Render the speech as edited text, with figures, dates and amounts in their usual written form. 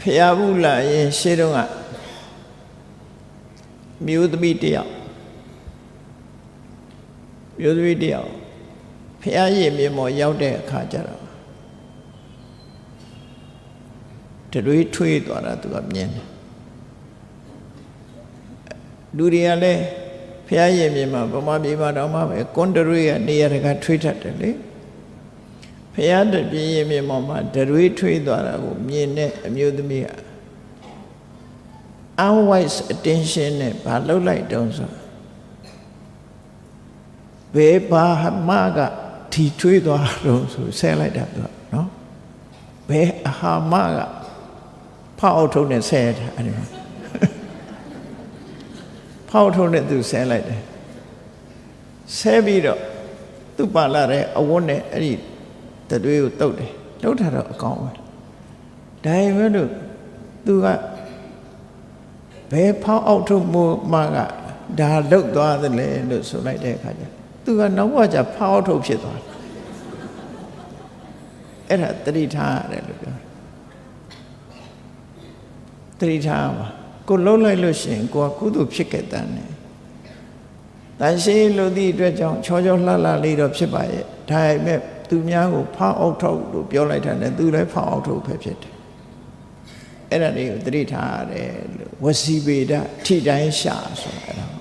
ဖျားဘူးလာရင်ရှေ့တော့ကမျိုးသမီးတယောက်ဖျားရည်မြေမော်ရောက်တဲ့အခါကျတော့တွေးထွေးသွားတာသူကမြင်တယ်လူတွေကလည်းဖျားရည်မြေမှာဗမာပြည်မှာတော့မှပဲကွန်တတွေးကနေရာတကာထွေးတတ်တယ်လေဖျားတပြင်းရည်မြေမော်မှာတွေးထွေးသွားတာကိုမြင်တဲ့အမျိုးသမီးက unwise attention နဲ့ဘာလုပ်လိုက်တုံးဆိုဘယ်ဘာမှကထီထွေးသွားတော့ဆိုဆဲလိုက်တာသူကနော်ဘယ်အဟာမကဖောက်ထုတ်နဲ့ဆဲတာအဲ့ဒီဖောက်ထုတ်နဲ့သူဆဲလိုက်တယ်ဆဲပြီးတော့သူ့ပါလာတဲ့အဝတ်နဲ့အဲ့ဒီတတွေးကိုတုတ်တယ်တုတ်တာတော့အကောင်းပဲဒါပေမဲ့လို့သူကဘယ်ဖောက်အောက်ထုတ်မှုမှကဒါလုတ်သွားသလဲလို့ဆိုလိုက်တဲ့အခါကျသူကနောက်ဘက်ကျဖောက်အောက်ထုတ်ဖြစ်သွားတယ်အဲ့ဒါတတိထားရတယ်လို့ပြောတတိထားပါကိုလုံးလိုက်လို့ရှိရင်ကိုကကုသိုလ်ဖြစ်ခဲ့တဲ့နဲ့တန်ရှင်းလို့သည့်အတွက်ကြောင့်ချောချောလှလှလေးတော့ဖြစ်ပါရဲ့ဒါပေမဲ့သူများကိုဖောက်အောက်ထုတ်လို့ပြောလိုက်တာနဲ့သူလည်းဖောက်အောက်ထုတ်ပဲဖြစ်တယ်အဲ့ဒါလေးကိုတတိထားရတယ်လို့ဝစီပေဒထိတိုင်းရှာဆိုတာ